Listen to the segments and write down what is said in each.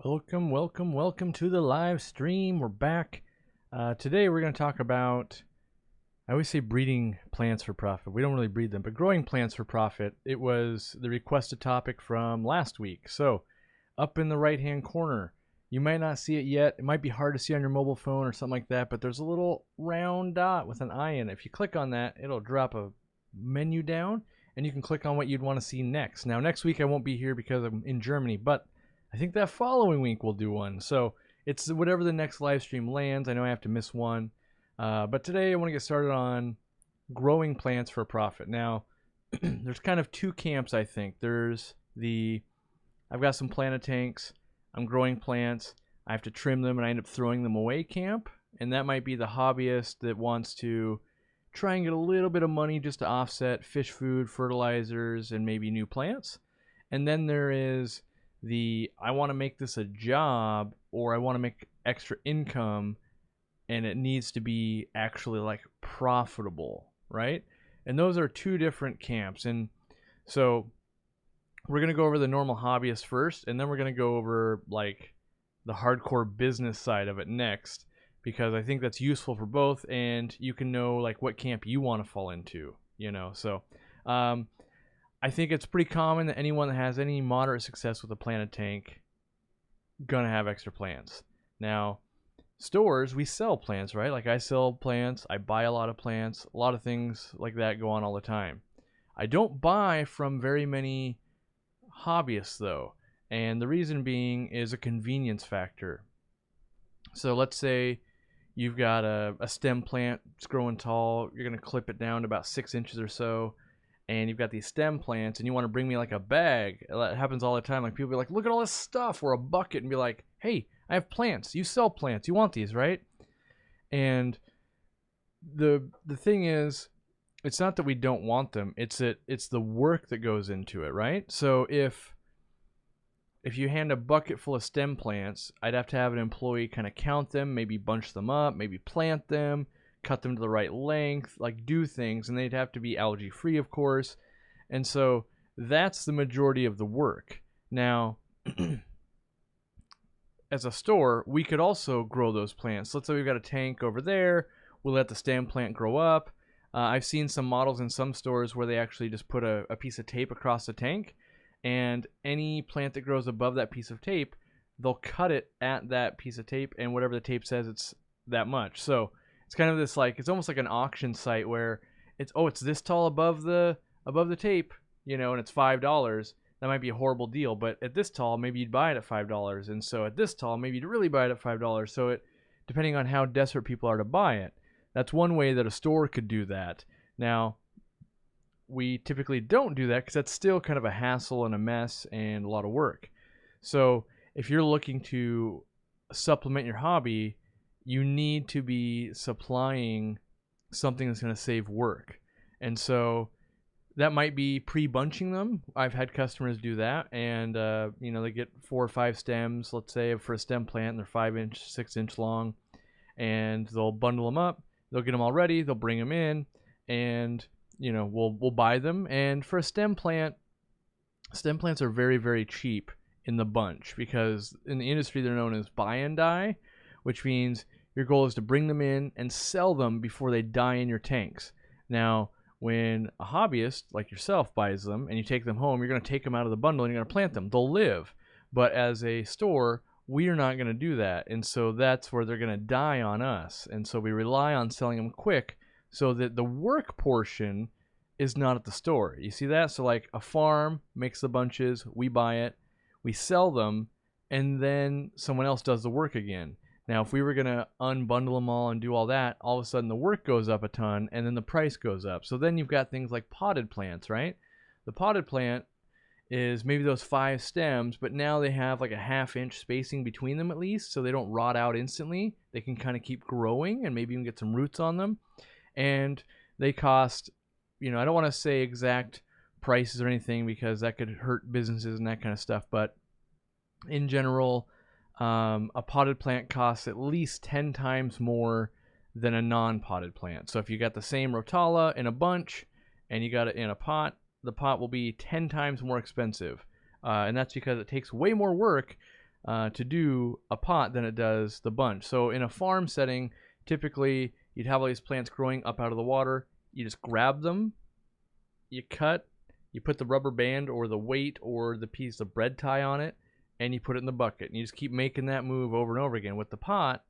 Welcome to the live stream. We're back. Today we're going to talk about, I always say breeding plants for profit. We don't really breed them, but growing plants for profit. It was the requested topic from last week. So up in the right-hand corner, you might not see it yet. It might be hard to see on your mobile phone or something like that, but there's a little round dot with an eye in it. If you click on that, it'll drop a menu down, and you can click on what you'd want to see next. Now, next week I won't be here because I'm in Germany, but I think that following week we'll do one. So it's whatever the next live stream lands. I know I have to miss one. But today I want to get started on growing plants for profit. Now, there's kind of two camps, I think. I've got some planted tanks. I'm growing plants. I have to trim them and I end up throwing them away camp. And that might be the hobbyist that wants to try and get a little bit of money just to offset fish food, fertilizers, and maybe new plants. And then there is I want to make this a job, or I want to make extra income, and it needs to be actually like profitable, right? And those are two different camps. And so we're going to go over the normal hobbyist first, and then we're going to go over like the hardcore business side of it next, because I think that's useful for both, and you can know like what camp you want to fall into, So I think it's pretty common that anyone that has any moderate success with a planted tank gonna have extra plants. Now, stores, we sell plants, right? Like I sell plants, I buy a lot of plants, a lot of things like that go on all the time. I don't buy from very many hobbyists though, and the reason being is a convenience factor. So let's say you've got a stem plant, it's growing tall, you're gonna clip it down to about 6 inches or so, and you've got these stem plants, and you want to bring me like a bag. That happens all the time. Like people be like, look at all this stuff, or a bucket, and be like, hey, I have plants. You sell plants. You want these, right? And the thing is, it's not that we don't want them. It's the work that goes into it, right? So if you hand a bucket full of stem plants, I'd have to have an employee kind of count them, maybe bunch them up, maybe plant them, cut them to the right length, like do things, and they'd have to be algae free, of course. And so that's the majority of the work. Now, as a store, we could also grow those plants. Let's say we've got a tank over there. We'll let the stem plant grow up. I've seen some models in some stores where they actually just put a piece of tape across the tank, and any plant that grows above that piece of tape, they'll cut it at that piece of tape, and whatever the tape says, it's that much. So it's kind of this like, it's almost like an auction site where it's this tall above the tape, and it's $5. That might be a horrible deal, but at this tall, maybe you'd buy it at $5, and so at this tall, maybe you'd really buy it at $5. So it, depending on how desperate people are to buy it, that's one way that a store could do that. Now, we typically don't do that because that's still kind of a hassle and a mess and a lot of work. So if you're looking to supplement your hobby, you need to be supplying something that's going to save work. And so that might be pre-bunching them. I've had customers do that, and they get 4 or 5 stems, let's say, for a stem plant, and they're 5-inch, 6-inch long, and they'll bundle them up. They'll get them all ready. They'll bring them in, and we'll buy them. And for a stem plants are very, very cheap in the bunch, because in the industry they're known as buy and die, which means your goal is to bring them in and sell them before they die in your tanks. Now, when a hobbyist like yourself buys them and you take them home, you're going to take them out of the bundle and you're going to plant them. They'll live. But as a store, we are not going to do that. And so that's where they're going to die on us. And so we rely on selling them quick so that the work portion is not at the store. You see that? So like a farm makes the bunches, we buy it, we sell them, and then someone else does the work again. Now, if we were going to unbundle them all and do all that, all of a sudden the work goes up a ton, and then the price goes up. So then you've got things like potted plants, right? The potted plant is maybe those 5 stems, but now they have like a 1/2-inch spacing between them at least, so they don't rot out instantly. They can kind of keep growing and maybe even get some roots on them. And they cost, I don't want to say exact prices or anything because that could hurt businesses and that kind of stuff, but in general, a potted plant costs at least 10 times more than a non-potted plant. So if you got the same rotala in a bunch and you got it in a pot, the pot will be 10 times more expensive. And that's because it takes way more work to do a pot than it does the bunch. So in a farm setting, typically you'd have all these plants growing up out of the water. You just grab them, you cut, you put the rubber band or the weight or the piece of bread tie on it, and you put it in the bucket. And you just keep making that move over and over again. With the pot,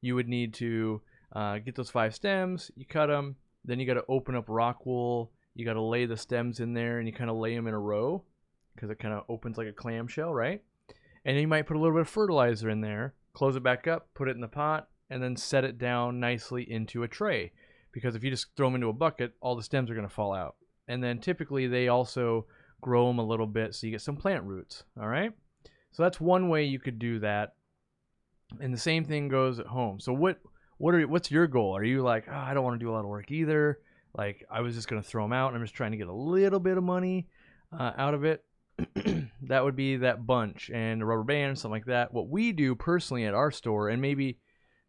you would need to get those 5 stems, you cut them, then you got to open up rock wool, you got to lay the stems in there, and you kind of lay them in a row because it kind of opens like a clamshell, right? And then you might put a little bit of fertilizer in there, close it back up, put it in the pot, and then set it down nicely into a tray. Because if you just throw them into a bucket, all the stems are going to fall out. And then typically they also grow them a little bit so you get some plant roots, all right? So that's one way you could do that. And the same thing goes at home. So what's your goal? Are you like, oh, I don't want to do a lot of work either. Like, I was just going to throw them out and I'm just trying to get a little bit of money out of it. That would be that bunch and a rubber band, something like that. What we do personally at our store, and maybe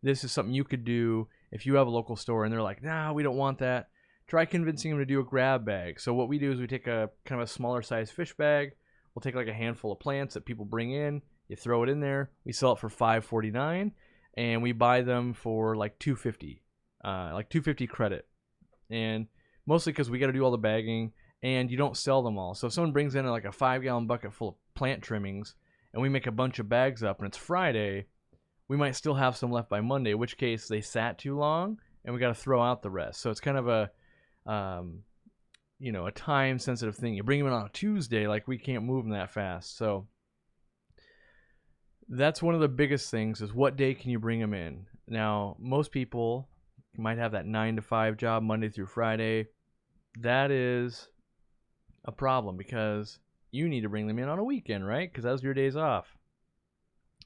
this is something you could do if you have a local store and they're like, nah, we don't want that. Try convincing them to do a grab bag. So what we do is we take a kind of a smaller size fish bag. We'll take like a handful of plants that people bring in. You throw it in there. We sell it for $5.49, and we buy them for like $2.50, like $2.50 credit. And mostly because we got to do all the bagging, and you don't sell them all. So if someone brings in like a 5-gallon bucket full of plant trimmings, and we make a bunch of bags up, and it's Friday, we might still have some left by Monday, in which case they sat too long, and we got to throw out the rest. So it's kind of a a time-sensitive thing. You bring them in on a Tuesday, like we can't move them that fast. So that's one of the biggest things is what day can you bring them in? Now, most people might have that 9 to 5 job Monday through Friday. That is a problem because you need to bring them in on a weekend, right? Because those are your days off.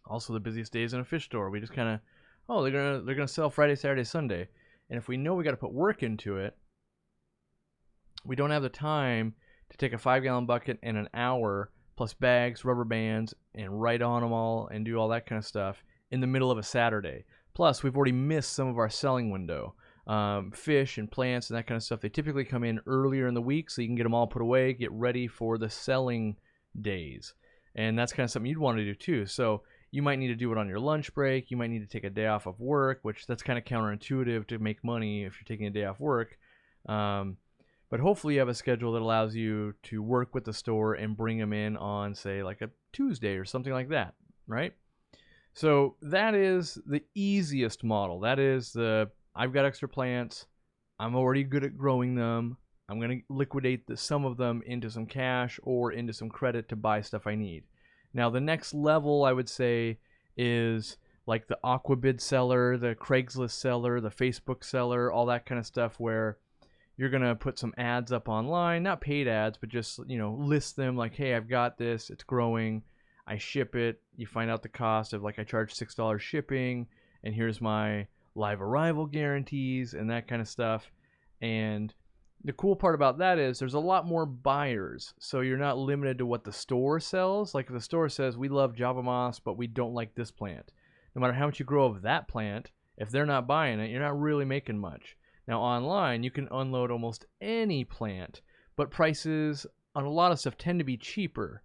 Also, the busiest days in a fish store. We just kind of, they're gonna sell Friday, Saturday, Sunday, and if we know we got to put work into it, we don't have the time to take a 5-gallon bucket and an hour plus bags, rubber bands, and write on them all and do all that kind of stuff in the middle of a Saturday. Plus, we've already missed some of our selling window. Fish and plants and that kind of stuff, they typically come in earlier in the week so you can get them all put away, get ready for the selling days. And that's kind of something you'd want to do too. So you might need to do it on your lunch break. You might need to take a day off of work, which that's kind of counterintuitive to make money if you're taking a day off work. But hopefully you have a schedule that allows you to work with the store and bring them in on, say, like a Tuesday or something like that, right? So that is the easiest model. That is I've got extra plants. I'm already good at growing them. I'm going to liquidate some of them into some cash or into some credit to buy stuff I need. Now, the next level, I would say, is like the Aquabid seller, the Craigslist seller, the Facebook seller, all that kind of stuff where you're going to put some ads up online, not paid ads, but just, list them like, hey, I've got this, it's growing, I ship it, you find out the cost of, like, I charge $6 shipping, and here's my live arrival guarantees and that kind of stuff. And the cool part about that is there's a lot more buyers, so you're not limited to what the store sells. Like if the store says, we love Java Moss, but we don't like this plant. No matter how much you grow of that plant, if they're not buying it, you're not really making much. Now online, you can unload almost any plant, but prices on a lot of stuff tend to be cheaper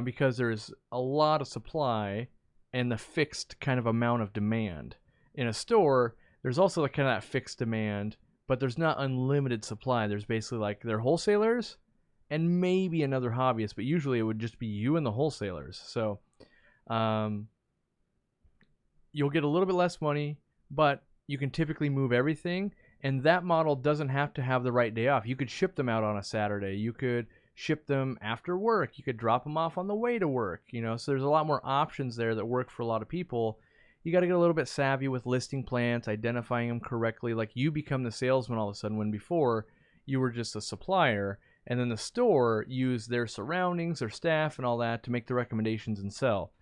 because there's a lot of supply and the fixed kind of amount of demand. In a store, there's also kind of that fixed demand, but there's not unlimited supply. There's basically like they're wholesalers and maybe another hobbyist, but usually it would just be you and the wholesalers. So you'll get a little bit less money, but you can typically move everything. And that model doesn't have to have the right day off. You could ship them out on a Saturday. You could ship them after work. You could drop them off on the way to work. So there's a lot more options there that work for a lot of people. You got to get a little bit savvy with listing plants, identifying them correctly. Like you become the salesman all of a sudden when before you were just a supplier. And then the store used their surroundings, their staff, and all that to make the recommendations and sell.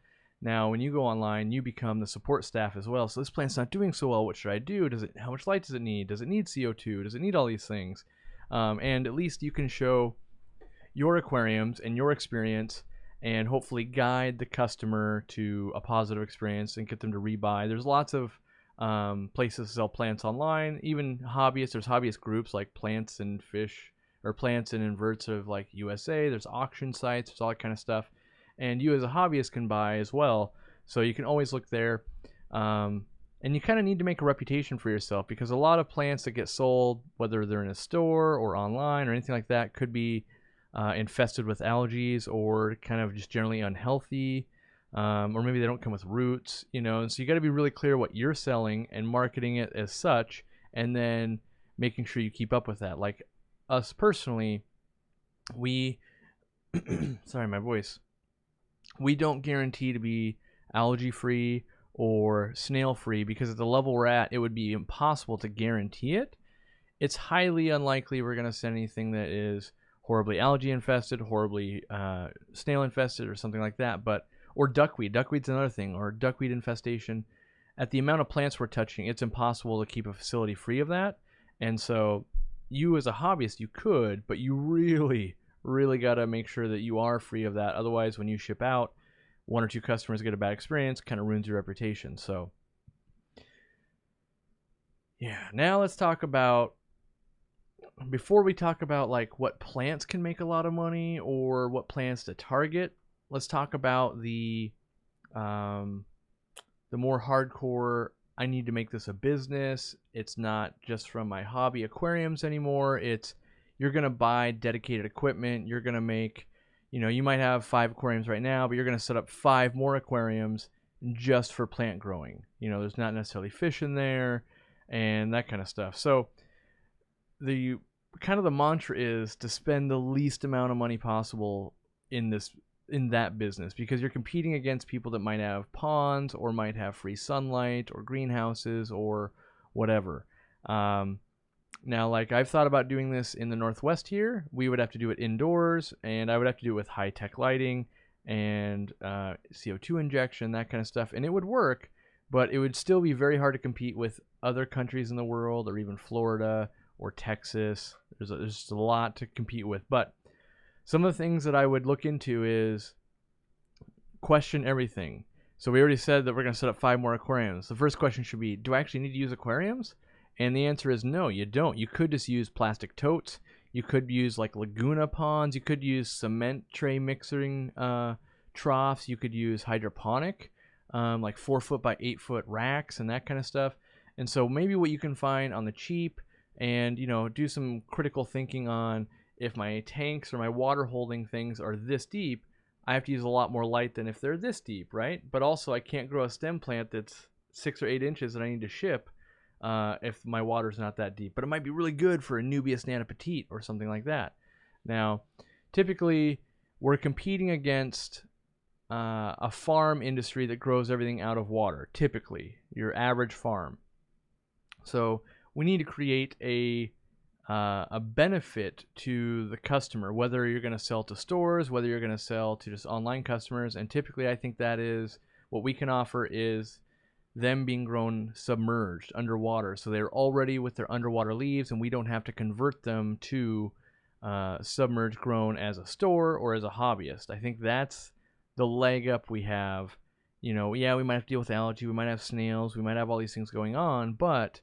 Now, when you go online, you become the support staff as well. So this plant's not doing so well. What should I do? How much light does it need? Does it need CO2? Does it need all these things? And at least you can show your aquariums and your experience and hopefully guide the customer to a positive experience and get them to rebuy. There's lots of places to sell plants online. Even hobbyists. There's hobbyist groups like Plants and Fish or Plants and Inverts of like USA. There's auction sites. There's all that kind of stuff. And you as a hobbyist can buy as well. So you can always look there. And you kind of need to make a reputation for yourself, because a lot of plants that get sold, whether they're in a store or online or anything like that, could be infested with algae or kind of just generally unhealthy, or maybe they don't come with roots, and so you got to be really clear what you're selling and marketing it as such, and then making sure you keep up with that. Like us personally, we sorry, my voice, we don't guarantee to be algae free or snail free, because at the level we're at, it would be impossible to guarantee it. It's highly unlikely we're going to send anything that is horribly algae infested, horribly snail infested, or something like that. Or duckweed. Duckweed's another thing, or duckweed infestation. At the amount of plants we're touching, it's impossible to keep a facility free of that. And so you as a hobbyist, you could, but you really, really got to make sure that you are free of that. Otherwise, when you ship out, one or two customers get a bad experience, kind of ruins your reputation. So yeah, now let's talk about, before we talk about like what plants can make a lot of money or what plants to target, let's talk about the more hardcore, I need to make this a business. It's not just from my hobby aquariums anymore. It's, you're going to buy dedicated equipment. You're going to make, you might have 5 aquariums right now, but you're going to set up 5 more aquariums just for plant growing. There's not necessarily fish in there and that kind of stuff. So the mantra is to spend the least amount of money possible in that business, because you're competing against people that might have ponds or might have free sunlight or greenhouses or whatever. Now, like, I've thought about doing this in the Northwest here. We would have to do it indoors, and I would have to do it with high-tech lighting and CO2 injection, that kind of stuff. And it would work, but it would still be very hard to compete with other countries in the world, or even Florida or Texas. There's just a lot to compete with. But some of the things that I would look into is question everything. So we already said that we're going to set up 5 more aquariums. The first question should be, do I actually need to use aquariums? And the answer is no, you don't. You could just use plastic totes. You could use like Laguna ponds. You could use cement tray mixing troughs. You could use hydroponic, like 4-foot by 8-foot racks and that kind of stuff. And so maybe what you can find on the cheap, and do some critical thinking on, if my tanks or my water holding things are this deep, I have to use a lot more light than if they're this deep, right? But also I can't grow a stem plant that's 6 or 8 inches that I need to ship if my water's not that deep. But it might be really good for a Nubius nana petite or something like that. Now, typically we're competing against a farm industry that grows everything out of water, typically, your average farm. So we need to create a benefit to the customer, whether you're going to sell to stores, whether you're going to sell to just online customers. And typically I think that is what we can offer, is them being grown submerged underwater. So they're already with their underwater leaves, and we don't have to convert them to submerged grown as a store or as a hobbyist. I think that's the leg up we have. Yeah, we might have to deal with algae, we might have snails, we might have all these things going on, but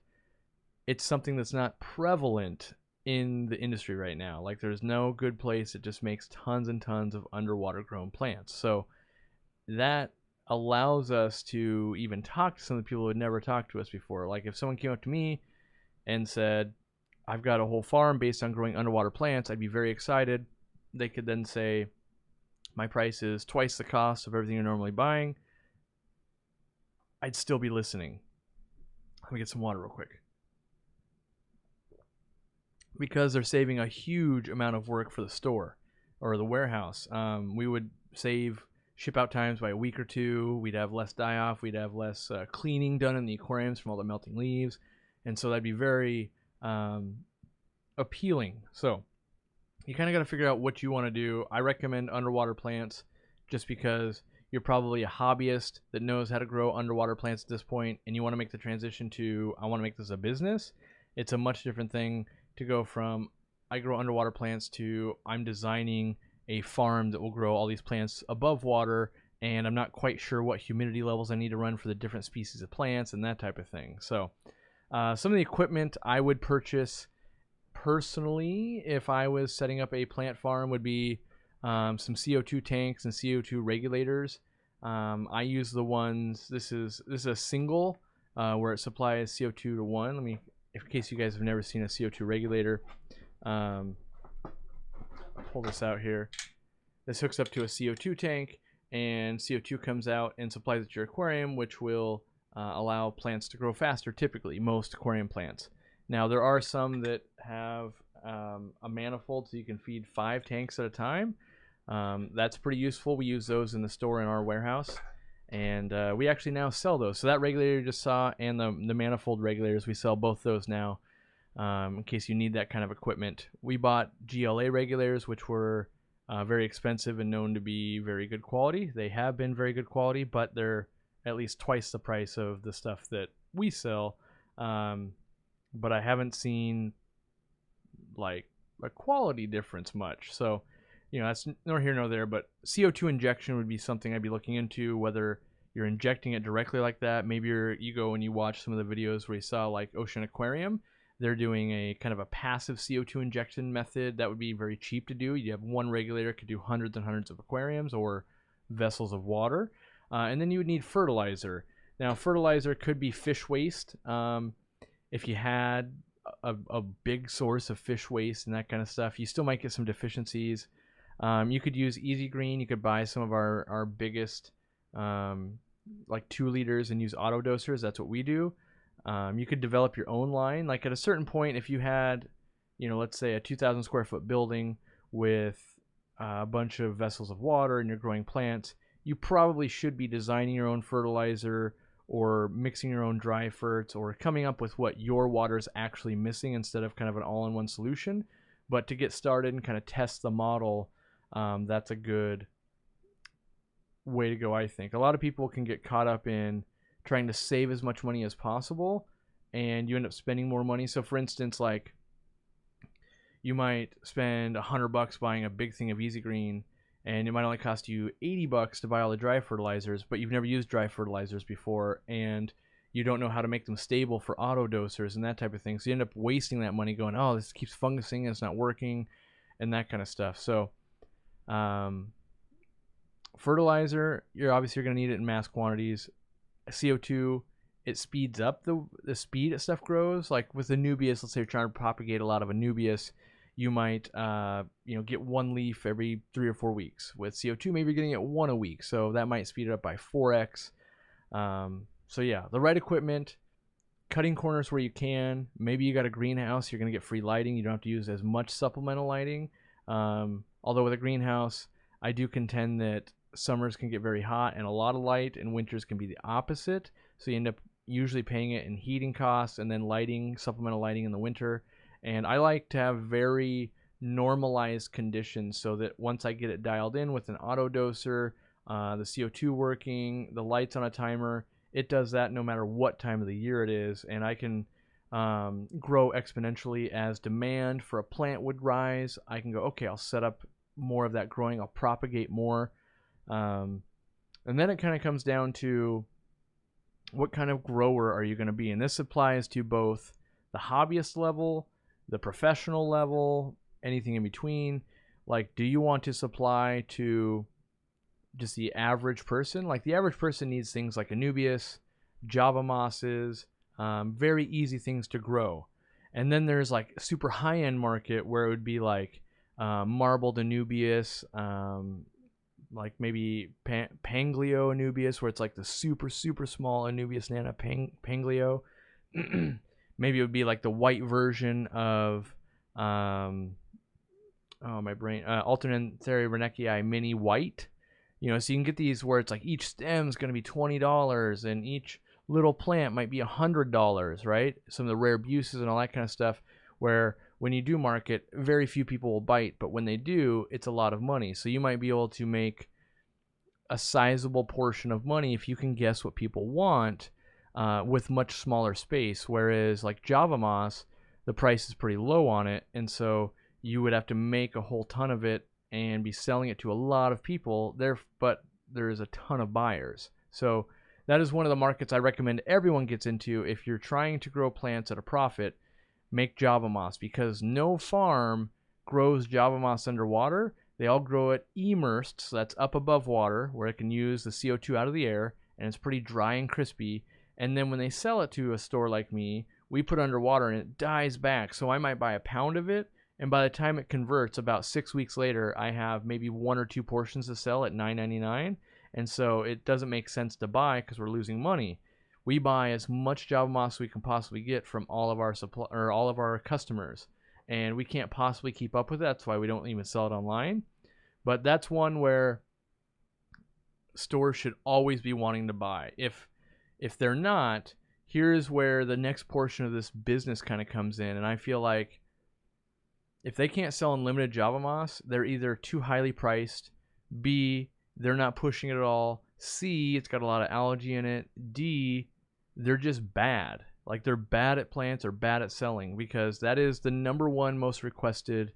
it's something that's not prevalent in the industry right now. Like, there's no good place that just makes tons and tons of underwater grown plants. So that allows us to even talk to some of the people who had never talked to us before. Like, if someone came up to me and said, I've got a whole farm based on growing underwater plants, I'd be very excited. They could then say, my price is twice the cost of everything you're normally buying. I'd still be listening. Let me get some water real quick. Because they're saving a huge amount of work for the store or the warehouse. We would save ship out times by a week or 2. We'd have less die off. We'd have less cleaning done in the aquariums from all the melting leaves. And so that'd be very appealing. So you kind of got to figure out what you want to do. I recommend underwater plants just because you're probably a hobbyist that knows how to grow underwater plants at this point, and you want to make the transition to, I want to make this a business. It's a much different thing to go from, I grow underwater plants, to I'm designing a farm that will grow all these plants above water, and I'm not quite sure what humidity levels I need to run for the different species of plants and that type of thing. So some of the equipment I would purchase personally if I was setting up a plant farm would be some CO2 tanks and CO2 regulators. I use the ones. This is a single where it supplies CO2 to 1. Let me, in case you guys have never seen a CO2 regulator, I'll pull this out here. This hooks up to a CO2 tank, and CO2 comes out and supplies it to your aquarium, which will allow plants to grow faster. Typically, most aquarium plants. Now there are some that have a manifold, so you can feed 5 tanks at a time. That's pretty useful. We use those in the store in our warehouse, and we actually now sell those. So that regulator you just saw and the manifold regulators, we sell both those now in case you need that kind of equipment. We bought GLA regulators, which were very expensive and known to be very good quality. They have been very good quality, but they're at least twice the price of the stuff that we sell. But I haven't seen like a quality difference much. So, you know, that's nor here nor there, but CO2 injection would be something I'd be looking into, whether you're injecting it directly like that. Maybe you go and you watch some of the videos where you saw like Ocean Aquarium. They're doing a kind of a passive CO2 injection method that would be very cheap to do. You have one regulator, could do hundreds and hundreds of aquariums or vessels of water. And then you would need fertilizer. Now, fertilizer could be fish waste. If you had a big source of fish waste and that kind of stuff, you still might get some deficiencies. You could use Easy Green. You could buy some of our biggest, like 2 liters, and use auto dosers. That's what we do. You could develop your own line. Like at a certain point, if you had, you know, let's say a 2,000 square foot building with a bunch of vessels of water and you're growing plants, you probably should be designing your own fertilizer or mixing your own dry ferts or coming up with what your water is actually missing instead of kind of an all-in-one solution. But to get started and kind of test the model, that's a good way to go, I think. A lot of people can get caught up in trying to save as much money as possible, and you end up spending more money. So for instance, like you might spend $100 buying a big thing of Easy Green, and it might only cost you $80 to buy all the dry fertilizers, but you've never used dry fertilizers before, and you don't know how to make them stable for auto dosers and that type of thing. So you end up wasting that money going, oh, this keeps fungusing and it's not working, and that kind of stuff. So fertilizer, you're going to need it in mass quantities. CO2, it speeds up the speed that stuff grows. Like with Anubias, let's say you're trying to propagate a lot of Anubias, you might get 1 leaf every 3 or 4 weeks. With CO2, maybe you're getting it 1 a week, so that might speed it up by 4x. So yeah, the right equipment, cutting corners where you can. Maybe you got a greenhouse, you're going to get free lighting. You don't have to use as much supplemental lighting. Although with a greenhouse, I do contend that summers can get very hot and a lot of light, and winters can be the opposite. So you end up usually paying it in heating costs and then lighting, supplemental lighting in the winter. And I like to have very normalized conditions so that once I get it dialed in with an auto doser, the CO2 working, the lights on a timer, it does that no matter what time of the year it is. And I can grow exponentially as demand for a plant would rise. I can go, okay, I'll set up more of that growing. I'll propagate more. And then it kind of comes down to what kind of grower are you going to be? And this applies to both the hobbyist level, the professional level, anything in between. Like, do you want to supply to just the average person? Like, the average person needs things like Anubias, Java mosses, very easy things to grow. And then there's like a super high-end market where it would be like marbled Anubias, like maybe Panglio Anubias, where it's like the super, super small Anubias nana Panglio. Maybe it would be like the white version of, Alternanthera Renekii mini white. You know, so you can get these where it's like each stem is going to be $20 and each little plant might be $100, right? Some of the rare buses and all that kind of stuff, where when you do market, very few people will bite, but when they do, it's a lot of money. So you might be able to make a sizable portion of money if you can guess what people want with much smaller space. Whereas like Java moss, the price is pretty low on it, and so you would have to make a whole ton of it and be selling it to a lot of people there, but there's a ton of buyers. So that is one of the markets I recommend everyone gets into if you're trying to grow plants at a profit. Make Java moss, because no farm grows Java moss underwater They all grow it immersed, so that's up above water where it can use the CO2 out of the air, and it's pretty dry and crispy. And then when they sell it to a store like me, we put it underwater and it dies back. So I might buy a pound of it, and by the time it converts, about 6 weeks later, I have maybe 1 or 2 portions to sell at $9.99. And so it doesn't make sense to buy because we're losing money. We buy as much Java moss as we can possibly get from all of our customers, and we can't possibly keep up with it. That's why we don't even sell it online. But that's one where stores should always be wanting to buy. If they're not, here's where the next portion of this business kind of comes in. And I feel like if they can't sell unlimited Java moss, they're either too highly priced, B, they're not pushing it at all, C, it's got a lot of algae in it, D, they're just bad. Like, they're bad at plants or bad at selling, because that is the number one most requested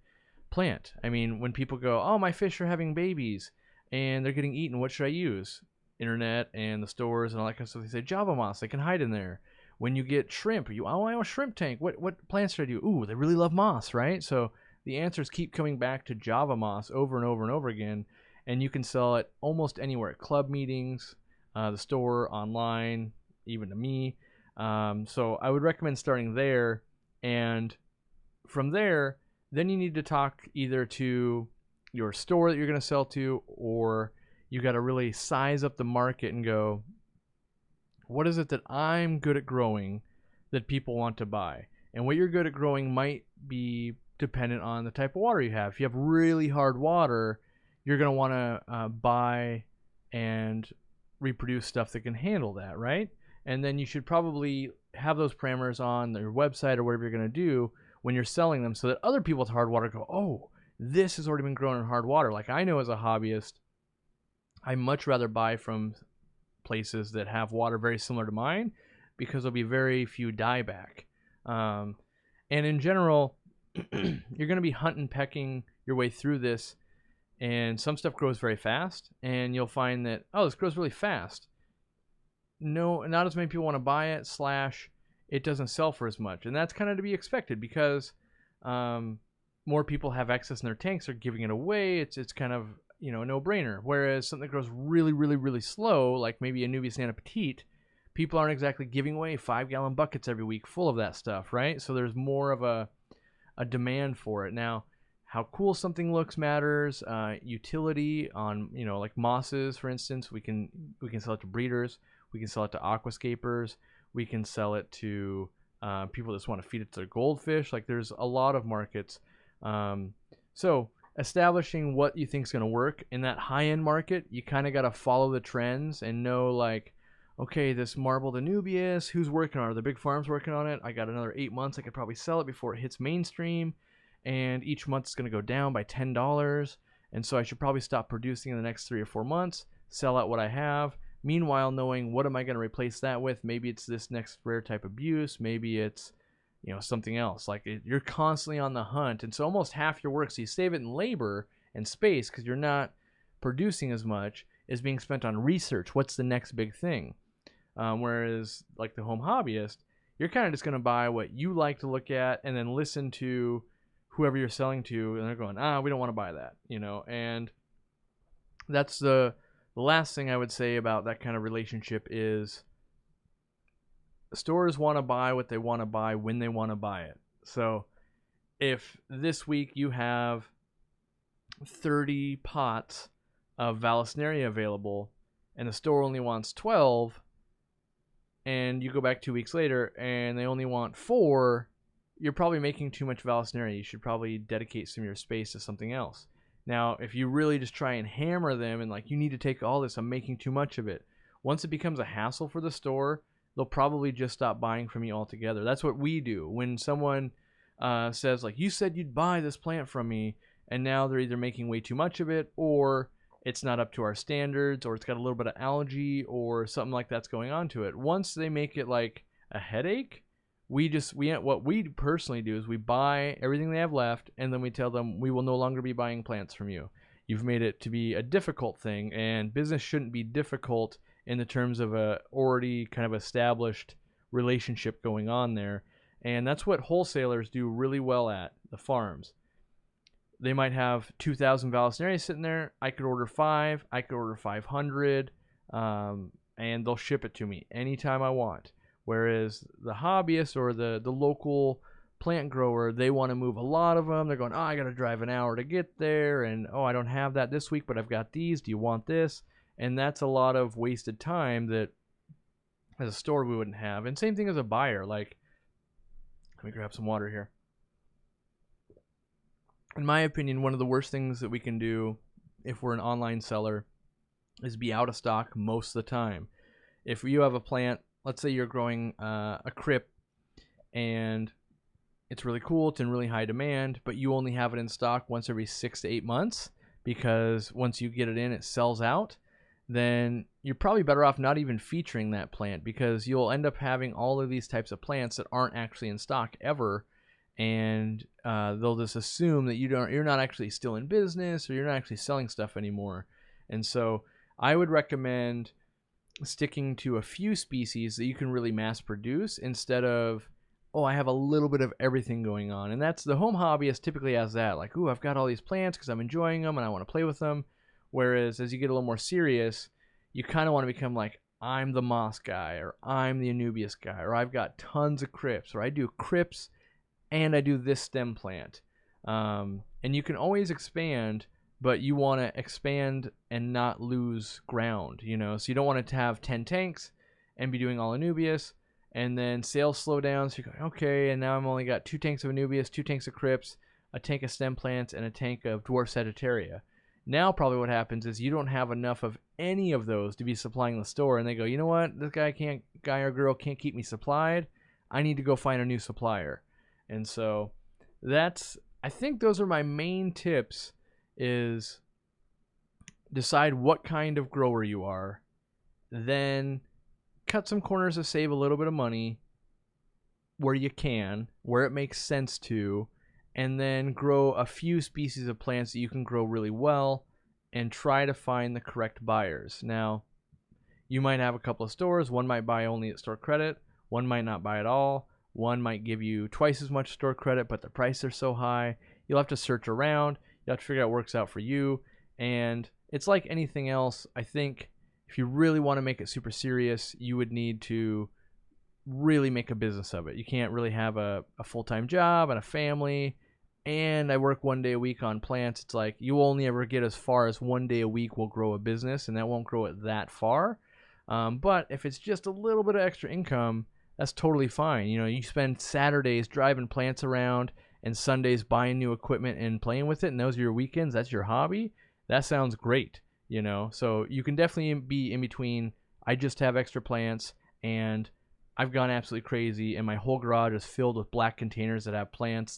plant. I mean, when people go, oh, my fish are having babies and they're getting eaten, what should I use? Internet and the stores and all that kind of stuff. They say Java moss, they can hide in there. When you get shrimp, I want a shrimp tank. What plants should I do? Ooh, they really love moss, right? So the answers keep coming back to Java moss over and over and over again, and you can sell it almost anywhere, at club meetings, the store, online, even to me. So I would recommend starting there, and from there, then you need to talk either to your store that you're going to sell to, or you got to really size up the market and go, what is it that I'm good at growing that people want to buy? And what you're good at growing might be dependent on the type of water you have. If you have really hard water, you're going to want to buy and reproduce stuff that can handle that, right? And then you should probably have those parameters on your website or whatever you're going to do when you're selling them, so that other people with hard water go, oh, this has already been grown in hard water. Like, I know as a hobbyist, I much rather buy from places that have water very similar to mine, because there'll be very few dieback. And in general, you're going to be hunting, pecking your way through this, and some stuff grows very fast, and you'll find that, oh, this grows really fast. No, not as many people want to buy it, / it doesn't sell for as much. And that's kind of to be expected, because more people have excess in their tanks, are giving it away. It's kind of, a no-brainer. Whereas something that grows really, really, really slow, like maybe a Nubius Nana Petite, people aren't exactly giving away 5-gallon buckets every week full of that stuff, right? So there's more of a demand for it. Now, how cool something looks matters. Utility on, like mosses, for instance, we can sell it to breeders. We can sell it to aquascapers. We can sell it to people that just want to feed it to their goldfish. Like, there's a lot of markets. So establishing what you think is going to work in that high-end market, you kind of got to follow the trends and know, like, okay, this marble Danubius, who's working on it? Are the big farms working on it? I got another 8 months. I could probably sell it before it hits mainstream, and each month it's going to go down by $10. And so I should probably stop producing in the next 3 or 4 months, sell out what I have. Meanwhile, knowing what am I going to replace that with? Maybe it's this next rare type abuse. Maybe it's, something else. Like, you're constantly on the hunt. And so almost half your work, so you save it in labor and space because you're not producing as much, is being spent on research. What's the next big thing? Whereas, like the home hobbyist, you're kind of just going to buy what you like to look at and then listen to whoever you're selling to, and they're going, we don't want to buy that, and that's the last thing I would say about that kind of relationship is stores want to buy what they want to buy when they want to buy it. So if this week you have 30 pots of Vallisneria available and the store only wants 12, and you go back 2 weeks later and they only want 4, you're probably making too much Vallisneria. You should probably dedicate some of your space to something else. Now, if you really just try and hammer them and like, you need to take all this, I'm making too much of it. Once it becomes a hassle for the store, they'll probably just stop buying from you altogether. That's what we do. When someone says, like, you said you'd buy this plant from me, and now they're either making way too much of it, or it's not up to our standards, or it's got a little bit of algae, or something like that's going on to it. Once they make it like a headache, what we personally do is we buy everything they have left, and then we tell them we will no longer be buying plants from you. You've made it to be a difficult thing, and business shouldn't be difficult in the terms of a already kind of established relationship going on there. And that's what wholesalers do really well at the farms. they might have 2,000 Vallisnerias sitting there. I could order 5. I could order 500, and they'll ship it to me anytime I want. Whereas the hobbyist or the local plant grower, they want to move a lot of them. They're going, oh, I got to drive an hour to get there, and oh, I don't have that this week, but I've got these. Do you want this? And that's a lot of wasted time that as a store we wouldn't have. And same thing as a buyer. Like, let me grab some water here. In my opinion, one of the worst things that we can do if we're an online seller is be out of stock most of the time. If you have a plant, let's say you're growing a crip and it's really cool, it's in really high demand, but you only have it in stock once every 6 to 8 months because once you get it in, it sells out, then you're probably better off not even featuring that plant because you'll end up having all of these types of plants that aren't actually in stock ever, and they'll just assume that you're not actually still in business or you're not actually selling stuff anymore. And so I would recommend sticking to a few species that you can really mass produce instead of, oh, I have a little bit of everything going on. And that's the home hobbyist typically has that, like, ooh, I've got all these plants because I'm enjoying them and I want to play with them. Whereas as you get a little more serious, you kind of want to become like, I'm the moss guy, or I'm the Anubias guy, or I've got tons of crypts, or I do crypts and I do this stem plant. And you can always expand, but you want to expand and not lose ground, you know? So you don't want to have 10 tanks and be doing all Anubias, and then sales slow down. So you're going, okay, and now I'm only got 2 tanks of Anubias, 2 tanks of crypts, a tank of stem plants, and a tank of dwarf Sagittaria. Now probably what happens is you don't have enough of any of those to be supplying the store, and they go, you know what, this guy or girl can't keep me supplied. I need to go find a new supplier. And so I think those are my main tips, is decide what kind of grower you are, then cut some corners to save a little bit of money where you can, where it makes sense to, and then grow a few species of plants that you can grow really well and try to find the correct buyers. Now, you might have a couple of stores. One might buy only at store credit. One might not buy at all. One might give you twice as much store credit, but the prices are so high. You'll have to search around. You'll have to figure out what works out for you. And it's like anything else. I think if you really want to make it super serious, you would need to really make a business of it. You can't really have a full-time job and a family, and I work 1 day a week on plants. It's like you only ever get as far as 1 day a week will grow a business, and that won't grow it that far. But if it's just a little bit of extra income, that's totally fine. You know, you spend Saturdays driving plants around and Sundays buying new equipment and playing with it, and those are your weekends. That's your hobby. That sounds great, you know. So you can definitely be in between, I just have extra plants and I've gone absolutely crazy and my whole garage is filled with black containers that have plants